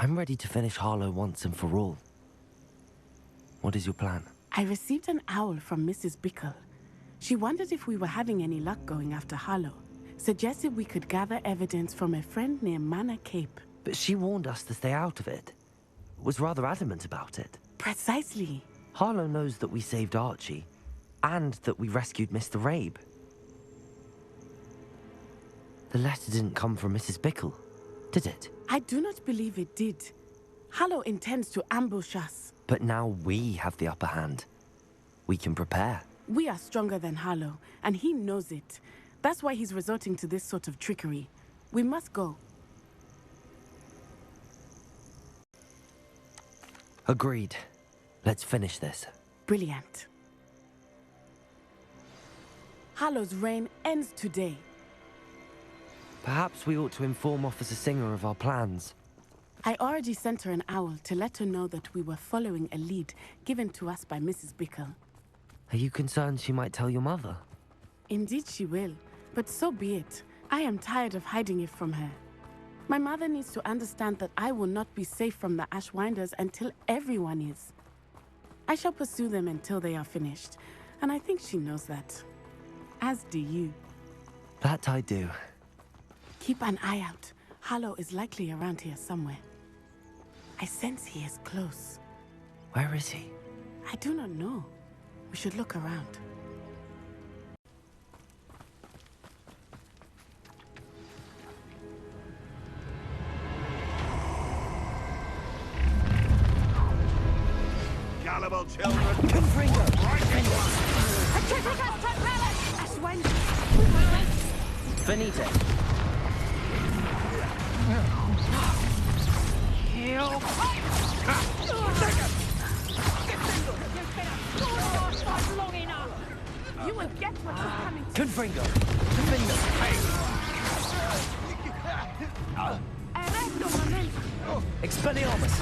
I'm ready to finish Harlow once and for all. What is your plan? I received an owl from Mrs. Bickle. She wondered if we were having any luck going after Harlow. Suggested we could gather evidence from a friend near Manor Cape. But she warned us to stay out of it. Was rather adamant about it. Precisely. Harlow knows that we saved Archie, and that we rescued Mr. Rabe. The letter didn't come from Mrs. Bickle, did it? I do not believe it did. Harlow intends to ambush us. But now we have the upper hand. We can prepare. We are stronger than Harlow, and he knows it. That's why he's resorting to this sort of trickery. We must go. Agreed. Let's finish this. Brilliant. Harlow's reign ends today. Perhaps we ought to inform Officer Singer of our plans. I already sent her an owl to let her know that we were following a lead given to us by Mrs. Bickle. Are you concerned she might tell your mother? Indeed she will, but so be it. I am tired of hiding it from her. My mother needs to understand that I will not be safe from the Ashwinders until everyone is. I shall pursue them until they are finished, and I think she knows that. As do you. That I do. Keep an eye out. Harlow is likely around here somewhere. I sense he is close. Where is he? I do not know. We should look around. Gullible children. Confringo! Finite! You will get what is coming to Confringo! Confringo! Expelliarmus!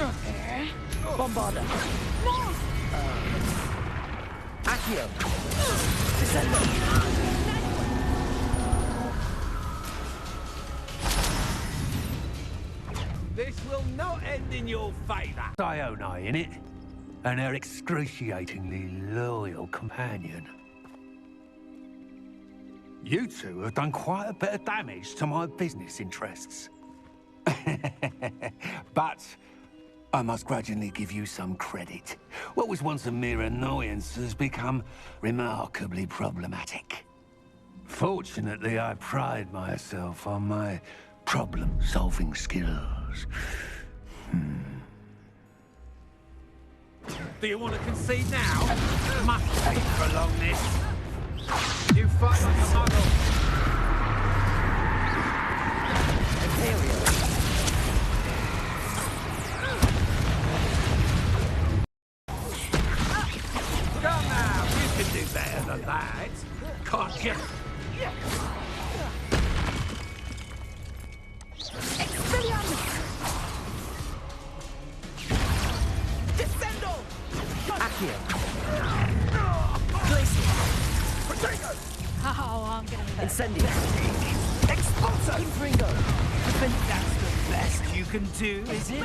Bombarda! Accio! Descendo! This will not end in your favor. Dione in it, and her excruciatingly loyal companion. You two have done quite a bit of damage to my business interests. But I must grudgingly give you some credit. What was once a mere annoyance has become remarkably problematic. Fortunately, I pride myself on my problem-solving skills. Do you want to concede now? Must take prolong this. You fight like a muggle. Imperial! Come now, you can do better than that. Can't you? Descendo! Accio! Oh, I'm gonna hurt. Incendio! Expulso! Confringo! That's the best you can do, is it?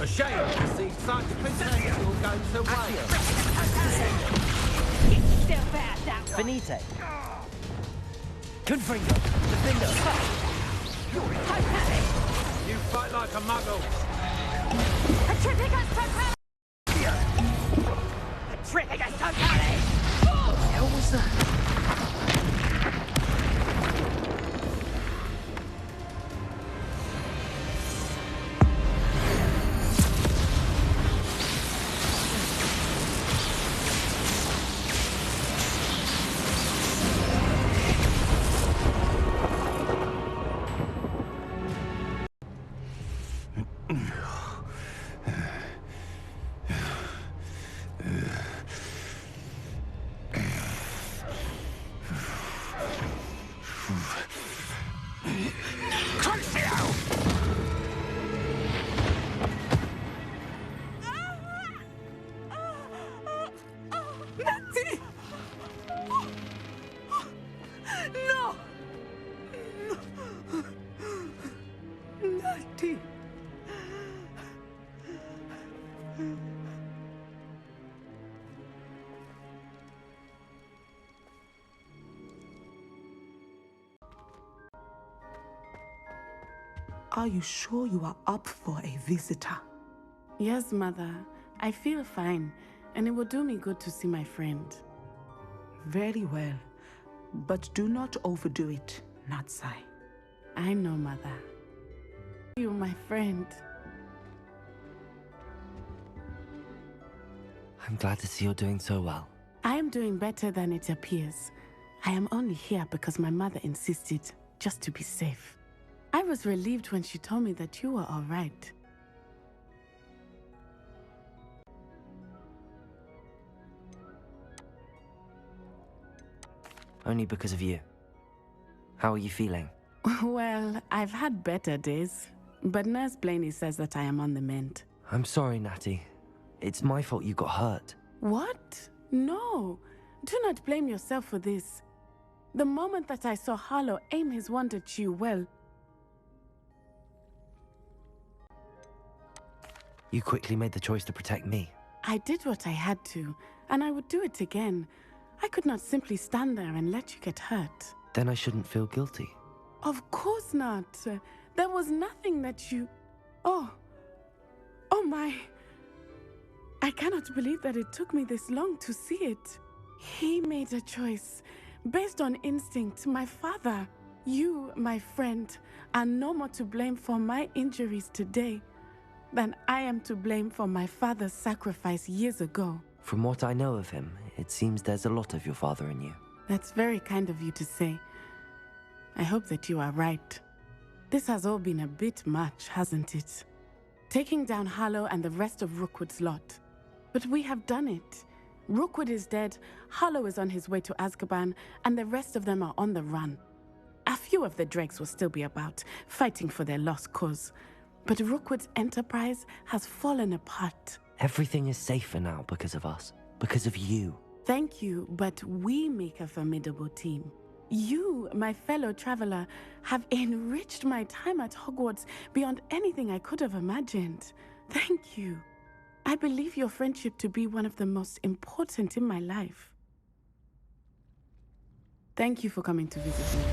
A shame to see such potential go to waste. Get yourself out that way. Finite! Confringo! Defendo! You fight like a muggle. What was that? Are you sure you are up for a visitor? Yes, Mother. I feel fine, and it will do me good to see my friend. Very well. But do not overdo it, Natsai. I know, Mother. You, my friend. I'm glad to see you're doing so well. I am doing better than it appears. I am only here because my mother insisted, just to be safe. I was relieved when she told me that you were all right. Only because of you. How are you feeling? Well, I've had better days, but Nurse Blaney says that I am on the mend. I'm sorry, Natty. It's my fault you got hurt. What? No. Do not blame yourself for this. The moment that I saw Harlow aim his wand at you, well... You quickly made the choice to protect me. I did what I had to, and I would do it again. I could not simply stand there and let you get hurt. Then I shouldn't feel guilty. Of course not. There was nothing that you... Oh my... I cannot believe that it took me this long to see it. He made a choice based on instinct. My father, you, my friend, are no more to blame for my injuries today than I am to blame for my father's sacrifice years ago. From what I know of him, it seems there's a lot of your father in you. That's very kind of you to say. I hope that you are right. This has all been a bit much, hasn't it? Taking down Harlow and the rest of Rookwood's lot. But we have done it. Rookwood is dead, Harlow is on his way to Azkaban, and the rest of them are on the run. A few of the dregs will still be about, fighting for their lost cause. But Rookwood's enterprise has fallen apart. Everything is safer now because of us. Because of you. Thank you, but we make a formidable team. You, my fellow traveler, have enriched my time at Hogwarts beyond anything I could have imagined. Thank you. I believe your friendship to be one of the most important in my life. Thank you for coming to visit me.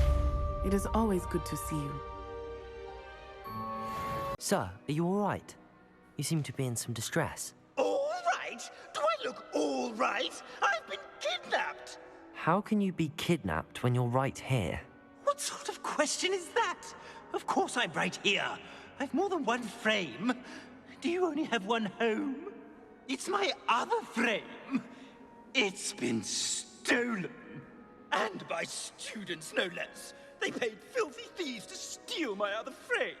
It is always good to see you. Sir, are you all right? You seem to be in some distress. All right? Do I look all right? I've been kidnapped! How can you be kidnapped when you're right here? What sort of question is that? Of course I'm right here. I've more than one frame. Do you only have one home? It's my other frame. It's been stolen. And by students, no less. They paid filthy thieves to steal my other frame.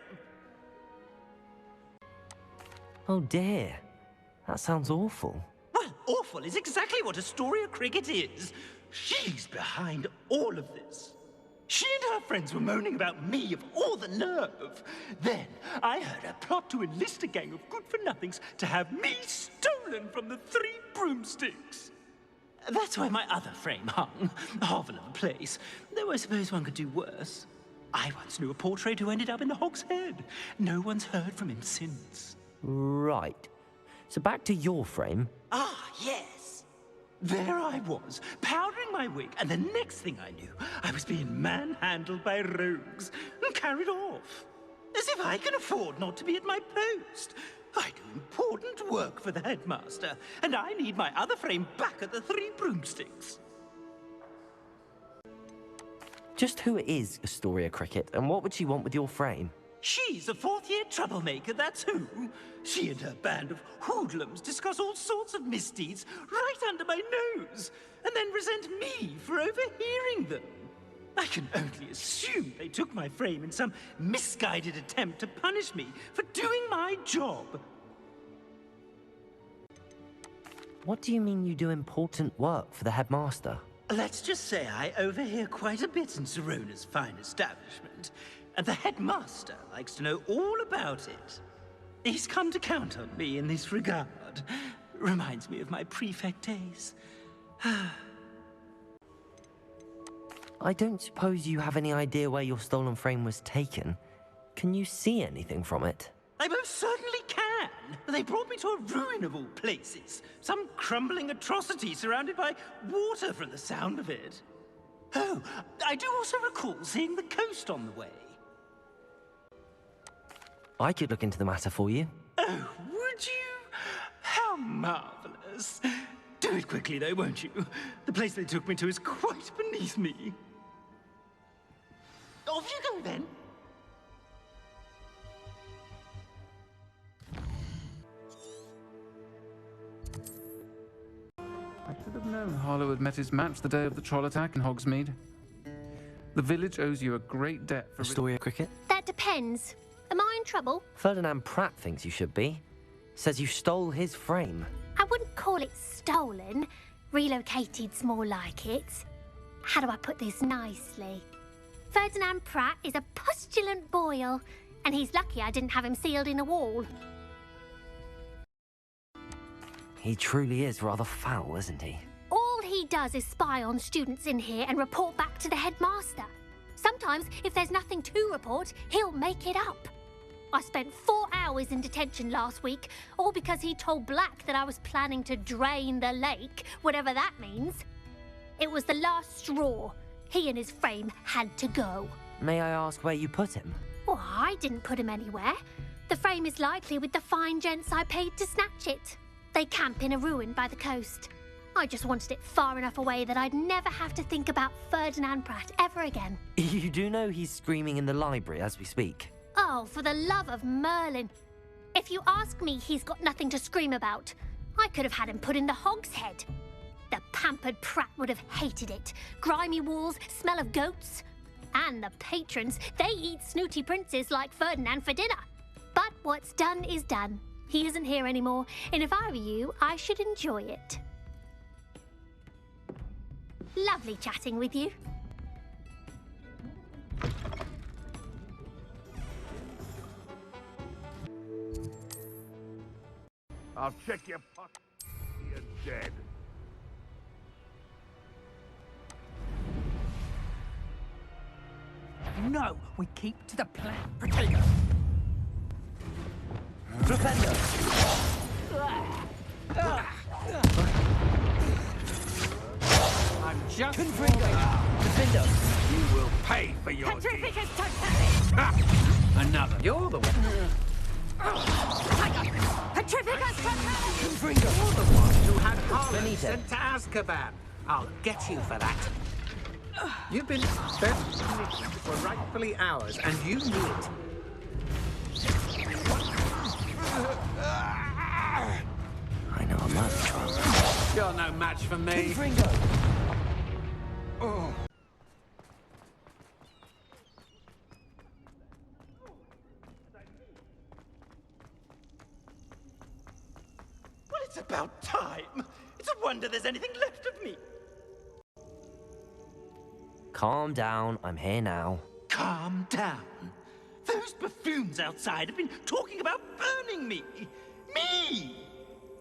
Oh dear. That sounds awful. Well, awful is exactly what Astoria Cricket is. She's behind all of this. She and her friends were moaning about me of all the nerve. Then I heard a plot to enlist a gang of good-for-nothings to have me stolen from the Three Broomsticks. That's where my other frame hung. A hovel of a place. Though I suppose one could do worse. I once knew a portrait who ended up in the Hog's Head. No one's heard from him since. Right. So back to your frame. Ah, yes. There I was, powdering my wig, and the next thing I knew, I was being manhandled by rogues and carried off. As if I can afford not to be at my post. I do important work for the headmaster, and I need my other frame back at the Three Broomsticks. Just who is Astoria Cricket, and what would she want with your frame? She's a fourth-year troublemaker, that's who. She and her band of hoodlums discuss all sorts of misdeeds right under my nose, and then resent me for overhearing them. I can only assume they took my frame in some misguided attempt to punish me for doing my job. What do you mean you do important work for the headmaster? Let's just say I overhear quite a bit in Serona's fine establishment, and the headmaster likes to know all about it. He's come to count on me in this regard. Reminds me of my prefect days. I don't suppose you have any idea where your stolen frame was taken. Can you see anything from it? I most certainly can. They brought me to a ruin of all places. Some crumbling atrocity surrounded by water from the sound of it. Oh, I do also recall seeing the coast on the way. I could look into the matter for you. Oh, would you? How marvelous. Do it quickly, though, won't you? The place they took me to is quite beneath me. Off you go, then. I should have known Harlow had met his match the day of the troll attack in Hogsmeade. The village owes you a great debt for... A story of cricket? That depends. Am I in trouble? Ferdinand Pratt thinks you should be. Says you stole his frame. I wouldn't call it stolen. Relocated's more like it. How do I put this nicely? Ferdinand Pratt is a postulant boil, and he's lucky I didn't have him sealed in a wall. He truly is rather foul, isn't he? All he does is spy on students in here and report back to the headmaster. Sometimes, if there's nothing to report, he'll make it up. I spent 4 hours in detention last week, all because he told Black that I was planning to drain the lake, whatever that means. It was the last straw. He and his frame had to go. May I ask where you put him? Well, I didn't put him anywhere. The frame is likely with the fine gents I paid to snatch it. They camp in a ruin by the coast. I just wanted it far enough away that I'd never have to think about Ferdinand Pratt ever again. You do know he's screaming in the library as we speak. Oh, for the love of Merlin. If you ask me, he's got nothing to scream about. I could have had him put in the hogshead. The pampered Pratt would have hated it. Grimy walls, smell of goats. And the patrons, they eat snooty princes like Ferdinand for dinner. But what's done is done. He isn't here anymore, and if I were you, I should enjoy it. Lovely chatting with you. I'll check your pocket. You're dead. No, we keep to the plan. Protego. Defender! I'm just... Confringo! Defender! You will pay for your deeds. Petrificus totalis! Another. You're the one. Petrificus totalis! Confringo! You're the one who had Harlow Benito. sent to Azkaban. I'll get you for that. You've been best for rightfully ours, and you knew it. I know I'm not in trouble. You're no match for me. Confringo! Oh. Well, it's about time. It's a wonder there's anything left of me. Calm down, I'm here now. Calm down. Those buffoons outside have been talking about burning me. Me!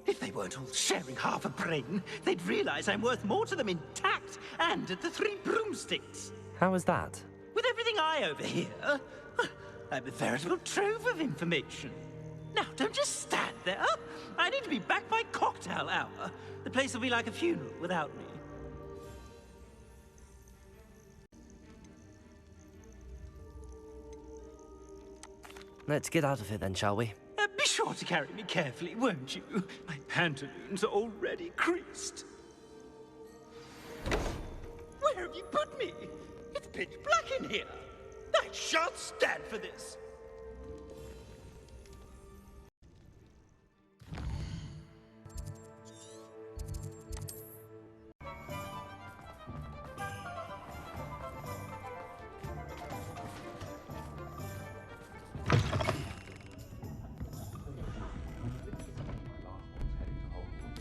If they weren't all sharing half a brain, they'd realize I'm worth more to them intact and at the 3 broomsticks. How was that? With everything I overhear, I'm a veritable trove of information. Now, don't just stand there. I need to be back by cocktail hour. The place will be like a funeral without me. Let's get out of here then, shall we? Be sure to carry me carefully, won't you? My pantaloons are already creased. Where have you put me? It's pitch black in here. I shan't stand for this.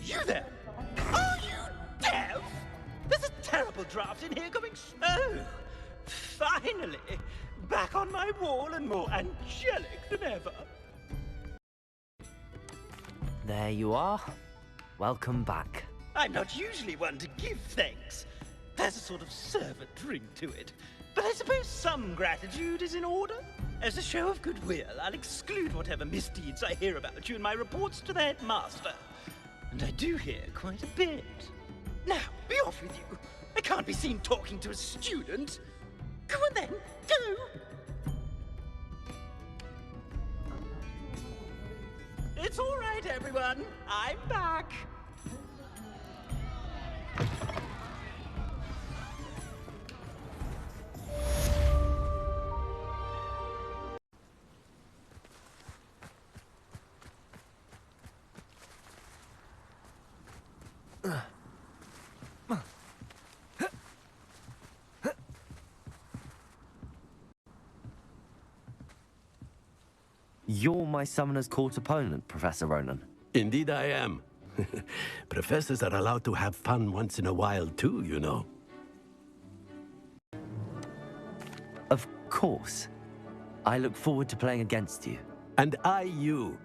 You there? Are you deaf? There's a terrible draft in here coming. Oh, finally, back on my wall and more angelic than ever. There you are. Welcome back. I'm not usually one to give thanks. There's a sort of servant ring to it. But I suppose some gratitude is in order. As a show of goodwill, I'll exclude whatever misdeeds I hear about you in my reports to the headmaster. And I do hear quite a bit. Now, be off with you. I can't be seen talking to a student. Go on then, go! everyone! I'm back! You're my Summoner's Court opponent, Professor Ronan. Indeed I am. Professors are allowed to have fun once in a while too, you know. Of course. I look forward to playing against you. And I you.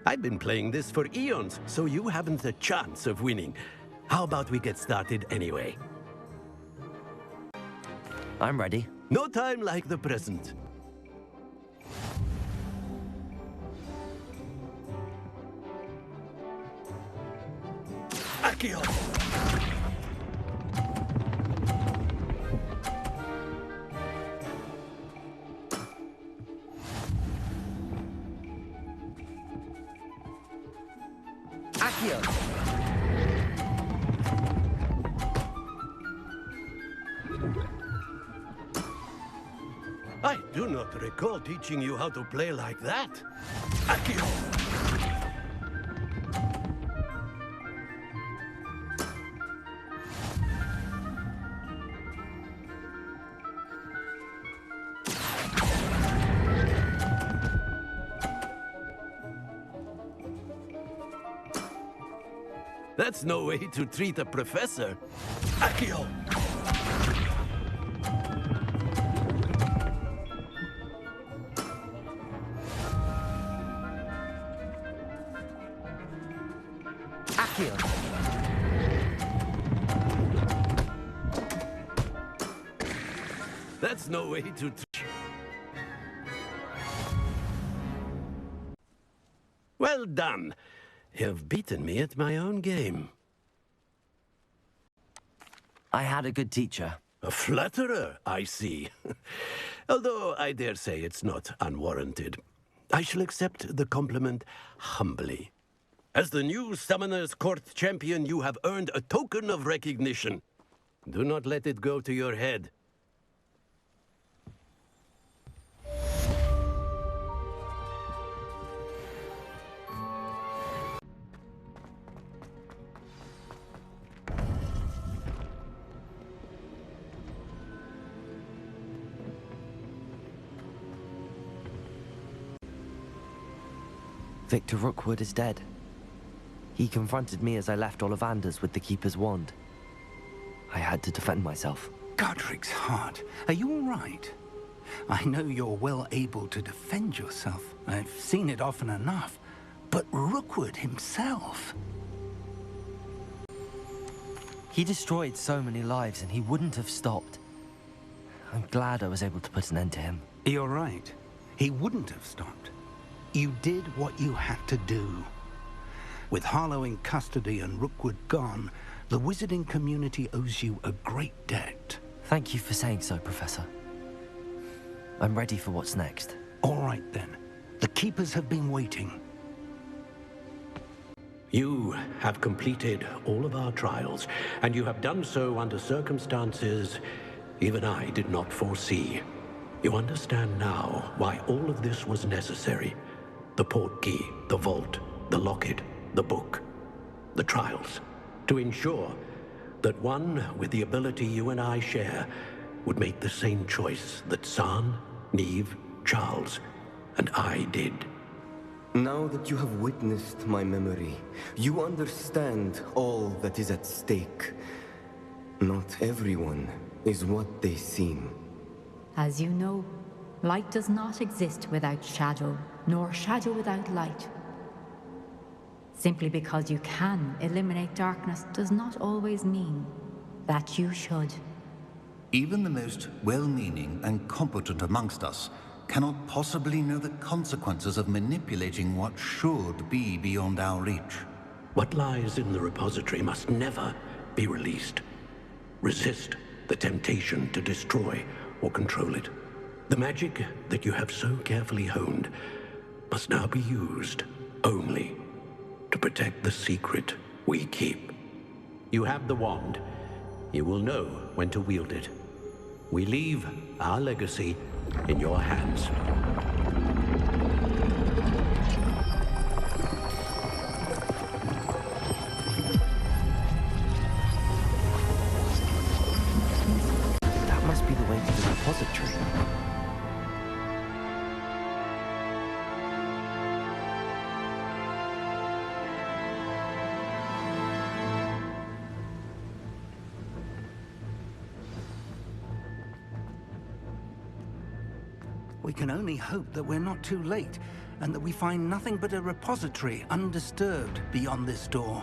I've been playing this for eons, so you haven't a chance of winning. How about we get started anyway? I'm ready. No time like the present. Accio! Accio! I do not recall teaching you how to play like that. Accio! That's no way to treat a professor. Accio! Accio! That's no way to... Well done. You've beaten me at my own game. I had a good teacher. A flatterer, I see. Although I dare say it's not unwarranted. I shall accept the compliment humbly. As the new Summoner's Court champion, you have earned a token of recognition. Do not let it go to your head. Victor Rookwood is dead. He confronted me as I left Ollivander's with the Keeper's wand. I had to defend myself. Godric's heart. Are you all right? I know you're well able to defend yourself. I've seen it often enough. But Rookwood himself... He destroyed so many lives and he wouldn't have stopped. I'm glad I was able to put an end to him. You're right. He wouldn't have stopped. You did what you had to do. With Harlow in custody and Rookwood gone, the wizarding community owes you a great debt. Thank you for saying so, Professor. I'm ready for what's next. All right, then. The Keepers have been waiting. You have completed all of our trials, and you have done so under circumstances even I did not foresee. You understand now why all of this was necessary. The portkey, the vault, the locket, the book, the trials, to ensure that one with the ability you and I share would make the same choice that San, Neve, Charles, and I did. Now that you have witnessed my memory, you understand all that is at stake. Not everyone is what they seem. As you know, light does not exist without shadow, nor shadow without light. Simply because you can eliminate darkness does not always mean that you should. Even the most well-meaning and competent amongst us cannot possibly know the consequences of manipulating what should be beyond our reach. What lies in the repository must never be released. Resist the temptation to destroy or control it. The magic that you have so carefully honed must now be used only to to protect the secret we keep. You have the wand. You will know when to wield it. We leave our legacy in your hands. That must be the way to the repository. We can only hope that we're not too late, and that we find nothing but a repository undisturbed beyond this door.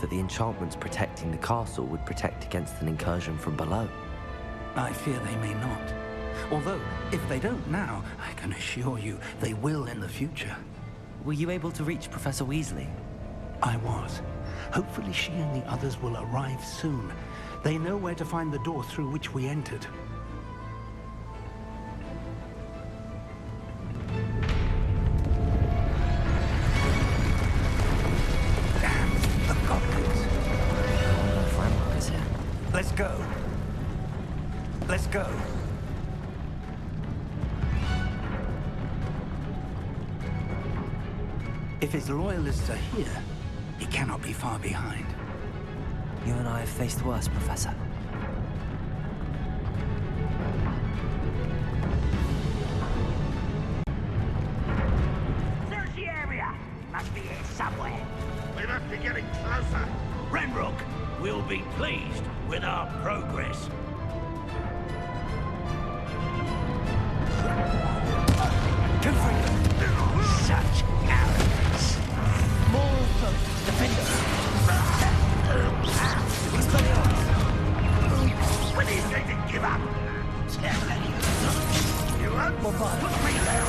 That the enchantments protecting the castle would protect against an incursion from below. I fear they may not. Although, if they don't now, I can assure you they will in the future. Were you able to reach Professor Weasley? I was. Hopefully she and the others will arrive soon. They know where to find the door through which we entered. Damn, the goblins. Frank is here. Let's go. Let's go. If his loyalists are here, he cannot be far behind. You and I have faced worse, Professor. Search the area! Must be here somewhere. We must be getting closer. Renrock will be pleased with our progress. Such arrogance. More of them! Defenders! Expelliarmus! When are you going to give up? You won't put me down.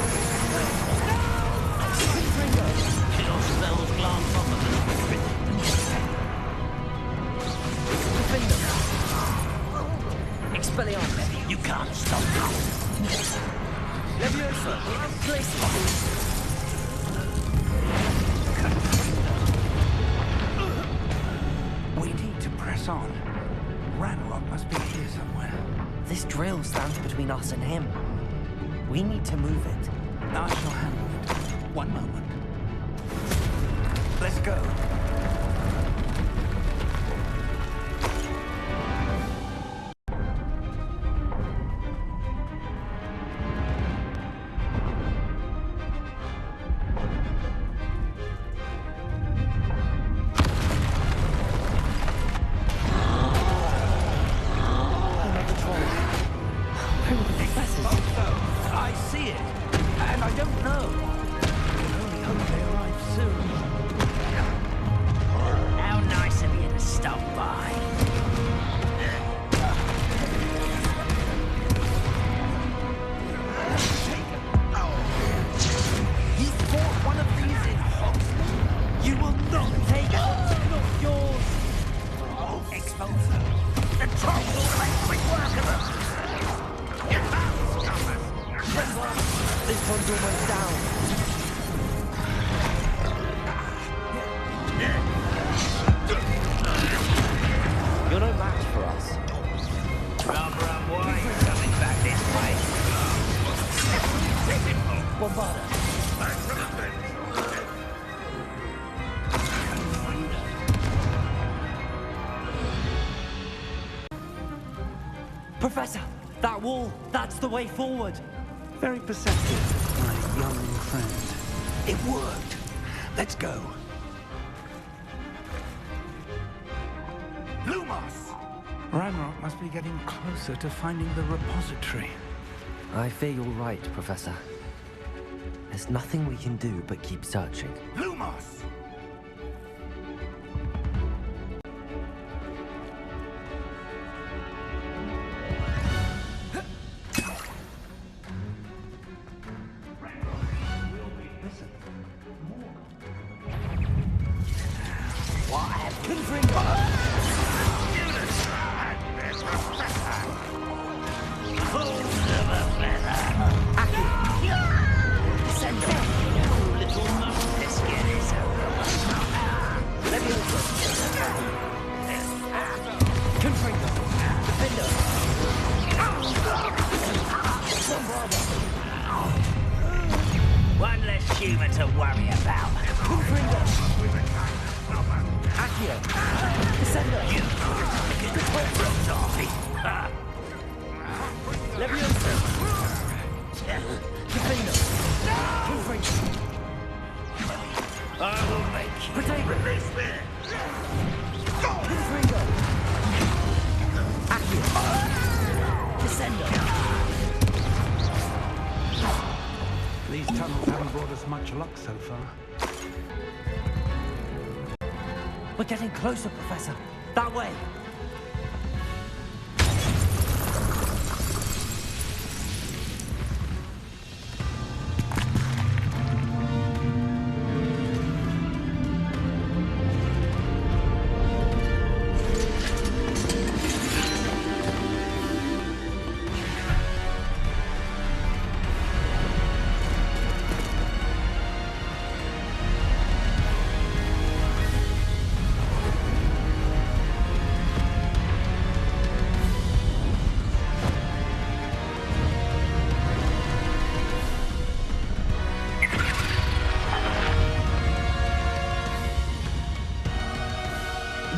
Kill spells glance off of the Defenders! Expelliarmus! You can't stop us. Leviosa! Place it! We need to press on. Ranrock must be here somewhere. This drill stands between us and him. We need to move it. I shall handle it. One moment. Let's go. I see it, and I don't know. I can only hope they arrive soon. How nice of you to stop by. You fought one of these in Hogsmeade? You will not take it! Not yours! Expulso. The trolls will make quick work of them. You can't stop us. This one's almost down. You're no match for us. Barbara White coming back this way. Bombarda. Professor, that wall, that's the way forward. Very perceptive, my young friend. It worked. Let's go. Lumos! Ranrock must be getting closer to finding the repository. I fear you're right, Professor. There's nothing we can do but keep searching. Lumos! Fools never Confringo! Defender! One less human to worry about. Confringo! Accio! Descender! Leviosa! Defender! Confringo! I will make you. Potato! Release me! Confringo! Accio! Descender! These tunnels haven't brought us much luck so far. We're getting closer, Professor. That way.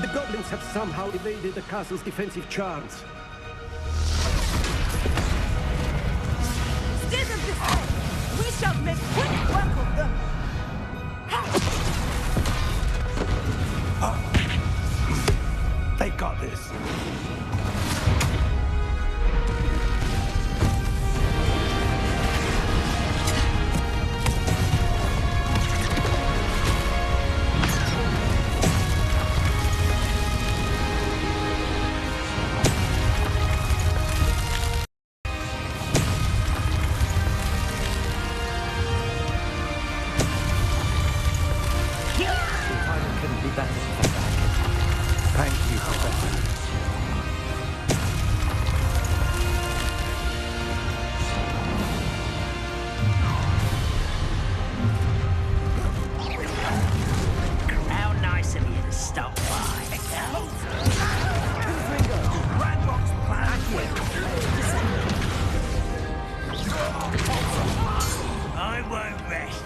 The goblins have somehow evaded the castle's defensive charms. Steer them this way! We shall make quick work of them! They've got this. Couldn't be better, Professor. Thank you, Professor. How nice of you to stop by. Radrock's plan. I won't rest.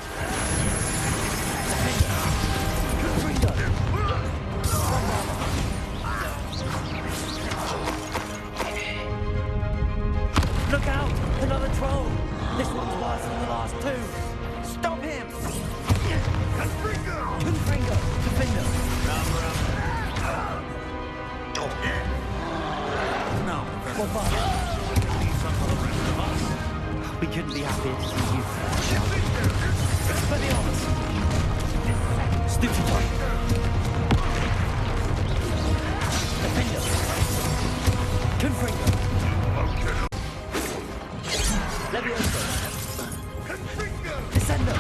Look out! Another troll! This one's worse than the last two! Stop him! Confringo! Defender! No. We couldn't be happier to see you. Expelliarmus! Stupefy! Defender! Confringo! Leviosa! Descender!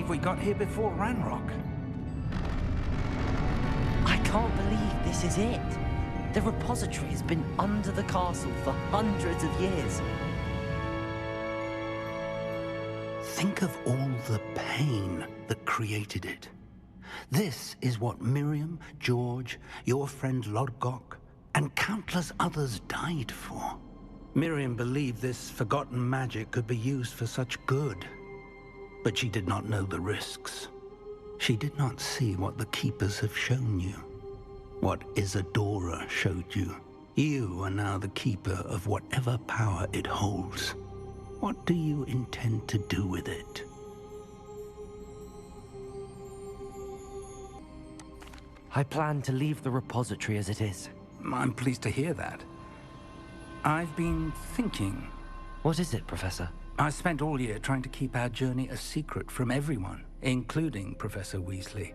believe we got here before Ranrock. I can't believe this is it. The repository has been under the castle for hundreds of years. Think of all the pain that created it. This is what Miriam, George, your friend Lodgok, and countless others died for. Miriam believed this forgotten magic could be used for such good, but she did not know the risks. She did not see what the Keepers have shown you, what Isadora showed you. You are now the Keeper of whatever power it holds. What do you intend to do with it? I plan to leave the repository as it is. I'm pleased to hear that. I've been thinking. What is it, Professor? I spent all year trying to keep our journey a secret from everyone, including Professor Weasley.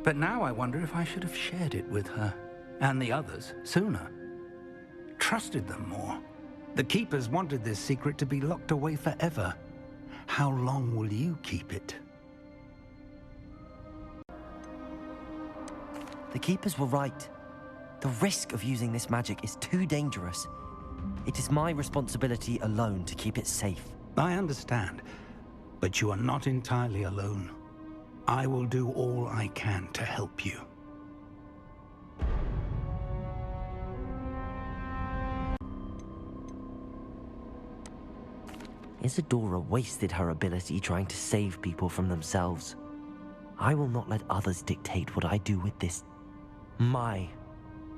But now I wonder if I should have shared it with her, and the others, sooner. Trusted them more. The Keepers wanted this secret to be locked away forever. How long will you keep it? The Keepers were right. The risk of using this magic is too dangerous. It is my responsibility alone to keep it safe. I understand, but you are not entirely alone. I will do all I can to help you. Isadora wasted her ability trying to save people from themselves. I will not let others dictate what I do with this. My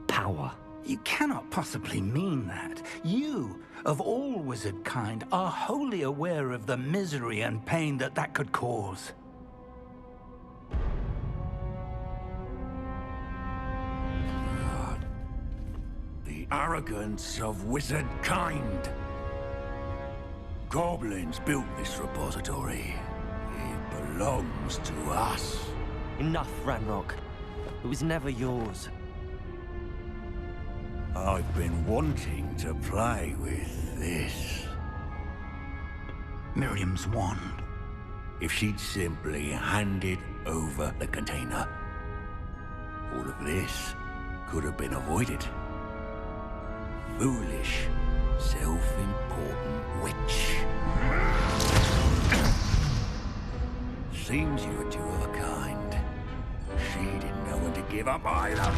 power. You cannot possibly mean that. You, of all wizard kind, are wholly aware of the misery and pain that could cause. The arrogance of wizard kind. Goblins built this repository. It belongs to us. Enough, Ranrock. It was never yours. I've been wanting to play with this. Miriam's wand. If she'd simply handed over the container, all of this could have been avoided. Foolish, self-important witch. Seems you were two of a kind. She didn't know when to give up either.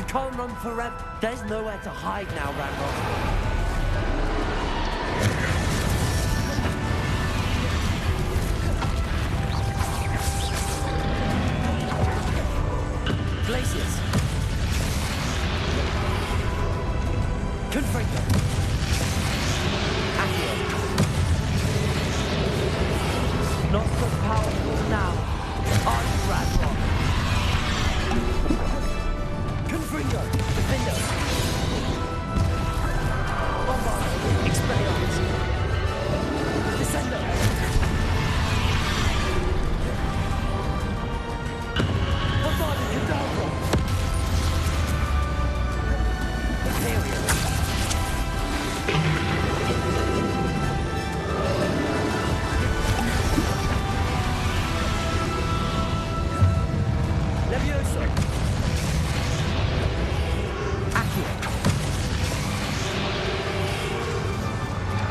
can't run forever. There's nowhere to hide now, Ranrock. Glaciers. Confringo. Accio. Not so powerful now. Are you, Ranrock? Confringo. Defendo. Bombardo. Expelliarmus. Descendo. Bombardo. Cadavra. Imperial. Levioso. Accio.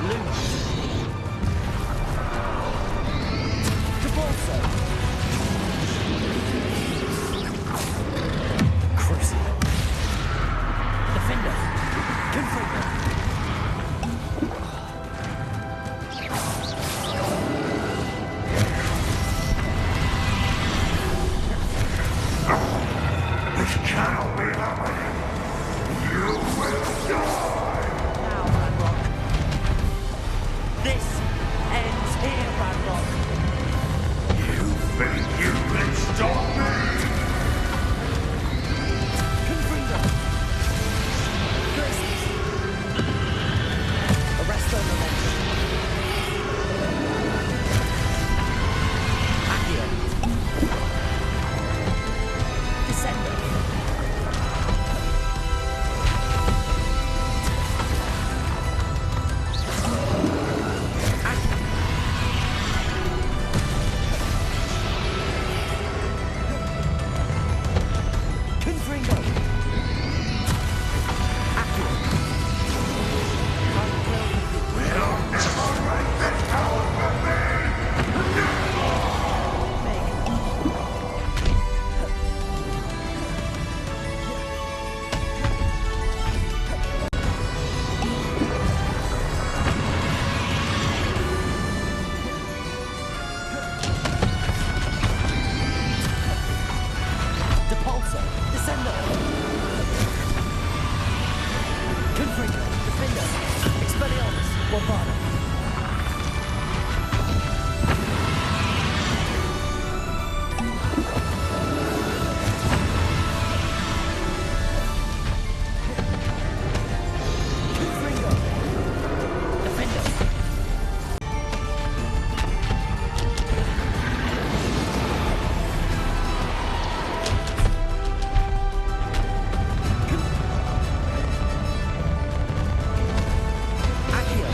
Loom. Cabalso. Crucible. Defender. Confringo. This cannot be happening. You will die. Now, Ranrock. This ends here, Ranrock. You think you can stop me? Confringo. Glaciers. Arresto momentum. Accio. Descendo. Accio. Confringo. Accio. We'll never break this power from me. Depulso. Descendo. Confringo. Defendo. Expelliarmus. Bombardo. Confringo. Defendo. Accio.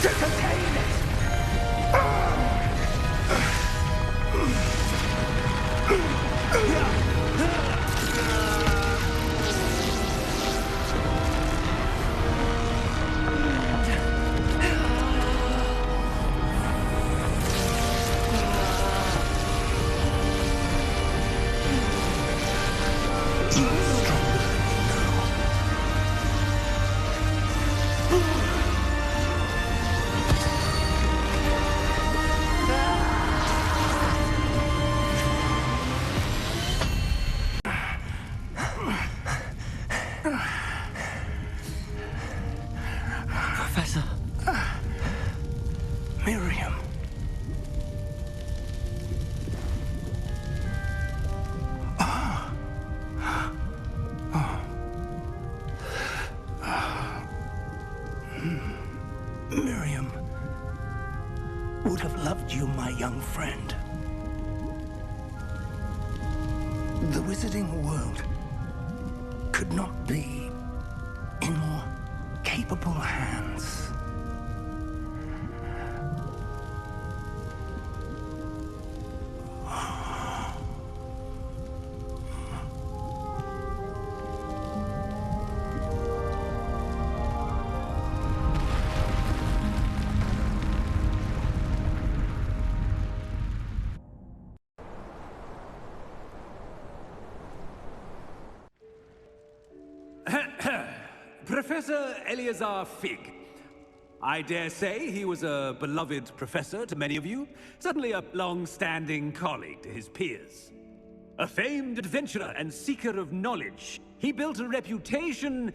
to contain it! Professor. Miriam. Miriam would have loved you, my young friend. The wizarding world could not be in more capable hands. Professor Eleazar Fig. I dare say he was a beloved professor to many of you, certainly a long-standing colleague to his peers. A famed adventurer and seeker of knowledge, he built a reputation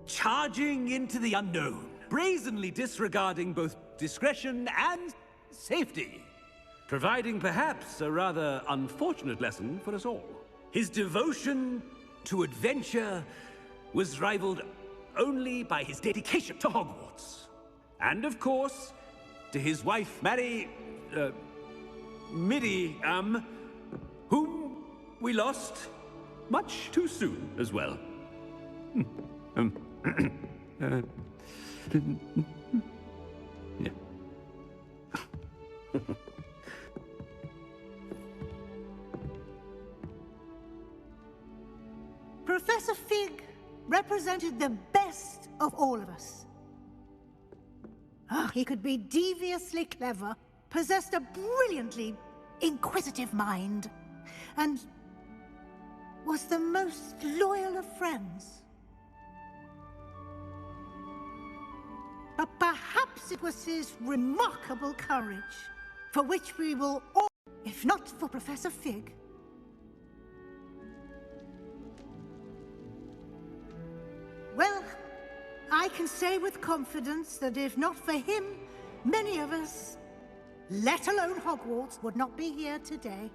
charging into the unknown, brazenly disregarding both discretion and safety, providing perhaps a rather unfortunate lesson for us all. His devotion to adventure was rivaled only by his dedication to Hogwarts. And of course, to his wife, Midi, whom we lost much too soon as well. Yeah. Professor Fig represented the best of all of us. He could be deviously clever, possessed a brilliantly inquisitive mind, and was the most loyal of friends. But perhaps it was his remarkable courage, for which we will all, if not for Professor Fig, well, I can say with confidence that if not for him, many of us, let alone Hogwarts, would not be here today.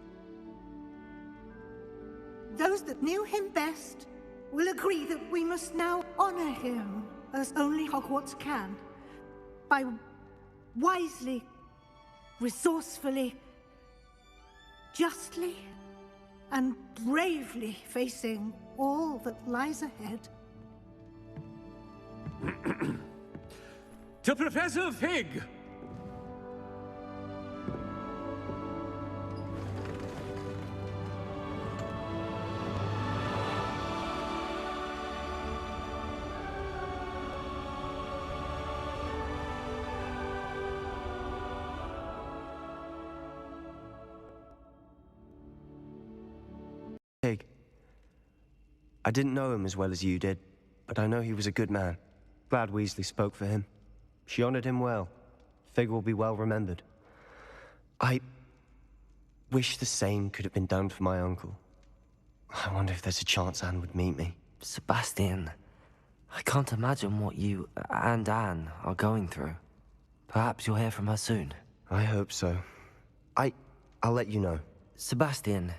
Those that knew him best will agree that we must now honor him as only Hogwarts can, by wisely, resourcefully, justly, and bravely facing all that lies ahead. To Professor Fig! Fig. I didn't know him as well as you did, but I know he was a good man. Glad Weasley spoke for him. She honored him well. Fig will be well remembered. I wish the same could have been done for my uncle. I wonder if there's a chance Anne would meet me. Sebastian, I can't imagine what you and Anne are going through. Perhaps you'll hear from her soon. I hope so. I'll let you know. Sebastian,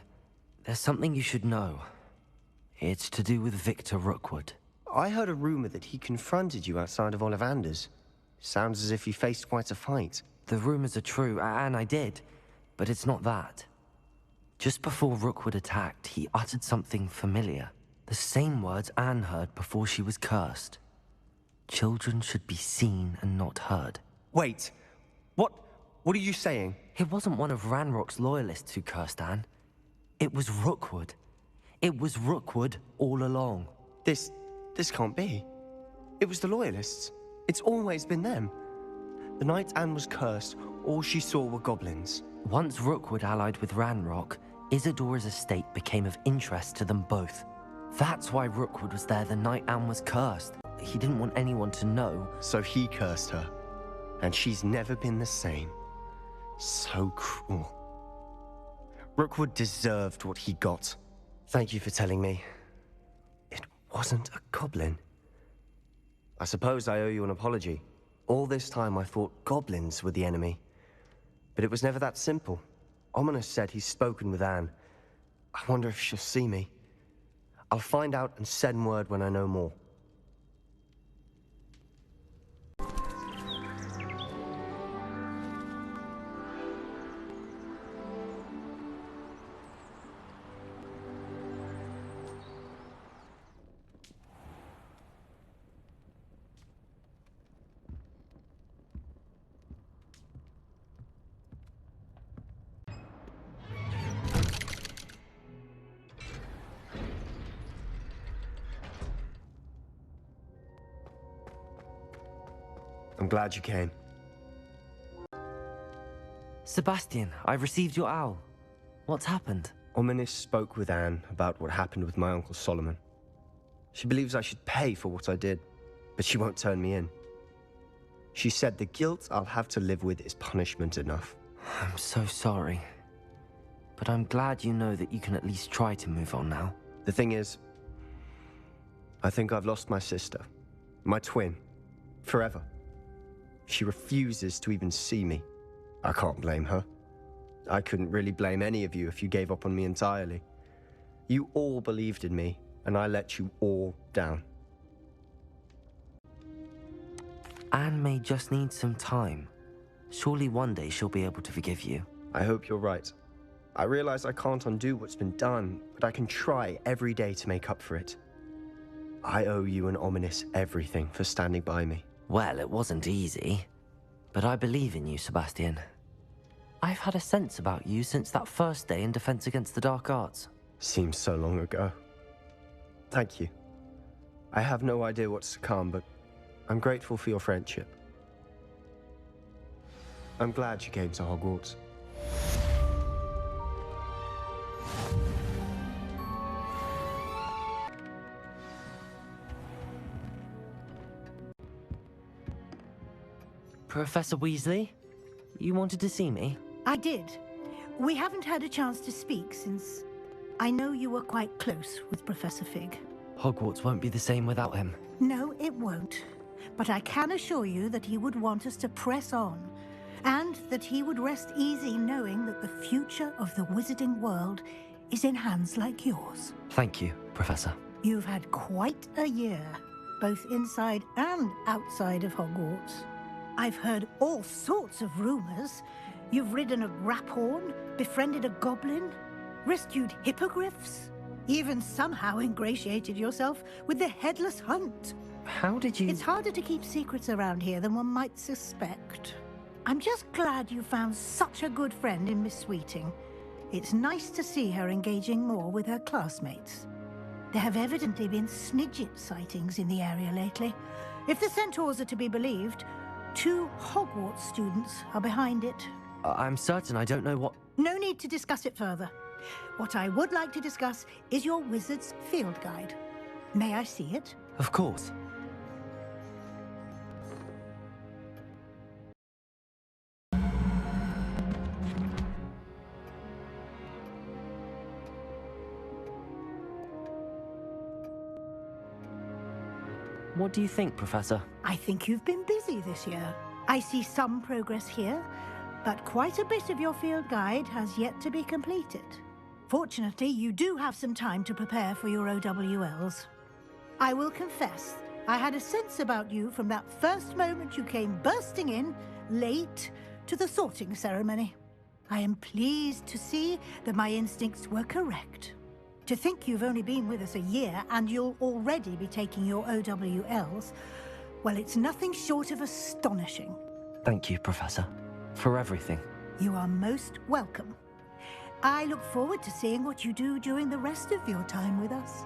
there's something you should know. It's to do with Victor Rookwood. I heard a rumor that he confronted you outside of Ollivander's. Sounds as if he faced quite a fight. The rumors are true, and I did, but it's not that. Just before Rookwood attacked, he uttered something familiar. The same words Anne heard before she was cursed. Children should be seen and not heard. Wait, what are you saying? It wasn't one of Ranrock's loyalists who cursed Anne. It was Rookwood. It was Rookwood all along. This can't be. It was the loyalists. It's always been them. The night Anne was cursed, all she saw were goblins. Once Rookwood allied with Ranrock, Isadora's estate became of interest to them both. That's why Rookwood was there the night Anne was cursed. He didn't want anyone to know. So he cursed her. And she's never been the same. So cruel. Rookwood deserved what he got. Thank you for telling me. It wasn't a goblin. I suppose I owe you an apology. All this time I thought goblins were the enemy. But it was never that simple. Ominous said he's spoken with Anne. I wonder if she'll see me. I'll find out and send word when I know more. I'm glad you came. Sebastian, I've received your owl. What's happened? Ominous spoke with Anne about what happened with my Uncle Solomon. She believes I should pay for what I did, but she won't turn me in. She said the guilt I'll have to live with is punishment enough. I'm so sorry. But I'm glad you know that you can at least try to move on now. The thing is, I think I've lost my sister, my twin, forever. She refuses to even see me. I can't blame her. I couldn't really blame any of you if you gave up on me entirely. You all believed in me, and I let you all down. Anne may just need some time. Surely one day she'll be able to forgive you. I hope you're right. I realize I can't undo what's been done, but I can try every day to make up for it. I owe you and Ominous everything for standing by me. Well, it wasn't easy, but I believe in you, Sebastian. I've had a sense about you since that first day in Defense Against the Dark Arts. Seems so long ago. Thank you. I have no idea what's to come, but I'm grateful for your friendship. I'm glad you came to Hogwarts. Professor Weasley, you wanted to see me? I did. We haven't had a chance to speak since I know you were quite close with Professor Fig. Hogwarts won't be the same without him. No, it won't. But I can assure you that he would want us to press on, and that he would rest easy knowing that the future of the wizarding world is in hands like yours. Thank you, Professor. You've had quite a year, both inside and outside of Hogwarts. I've heard all sorts of rumors. You've ridden a graphorn, befriended a goblin, rescued hippogriffs, even somehow ingratiated yourself with the Headless Hunt. How did you... It's harder to keep secrets around here than one might suspect. I'm just glad you found such a good friend in Miss Sweeting. It's nice to see her engaging more with her classmates. There have evidently been Snidget sightings in the area lately. If the centaurs are to be believed, 2 Hogwarts students are behind it. I'm certain I don't know what... No need to discuss it further. What I would like to discuss is your wizard's field guide. May I see it? Of course. What do you think, Professor? I think you've been busy this year. I see some progress here, but quite a bit of your field guide has yet to be completed. Fortunately, you do have some time to prepare for your OWLs. I will confess, I had a sense about you from that first moment you came bursting in, late, to the sorting ceremony. I am pleased to see that my instincts were correct. To think you've only been with us a year and you'll already be taking your OWLs, Well, it's nothing short of astonishing. Thank you, Professor, for everything. You are most welcome. I look forward to seeing what you do during the rest of your time with us.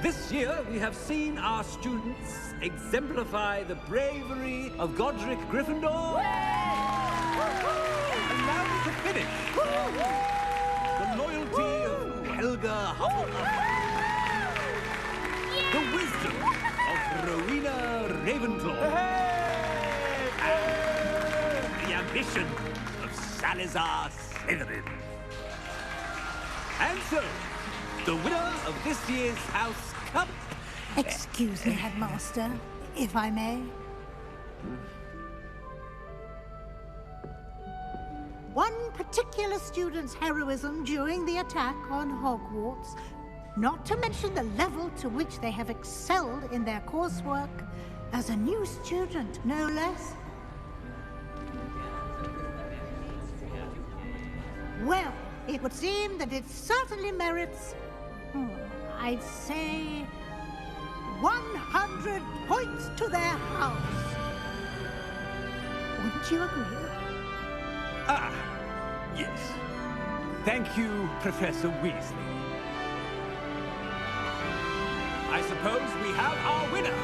This year, we have seen our students exemplify the bravery of Godric Gryffindor. And now to finish, the loyalty of Helga Hufflepuff. The wisdom of Rowena Ravenclaw. And the ambition of Salazar Slytherin. And so, the winner of this year's House Cup... Excuse me, Headmaster, if I may. One particular student's heroism during the attack on Hogwarts, not to mention the level to which they have excelled in their coursework, as a new student, no less. Well, it would seem that it certainly merits, I'd say, 100 points to their house. Wouldn't you agree? Ah, yes. Thank you, Professor Weasley. I suppose we have our winner.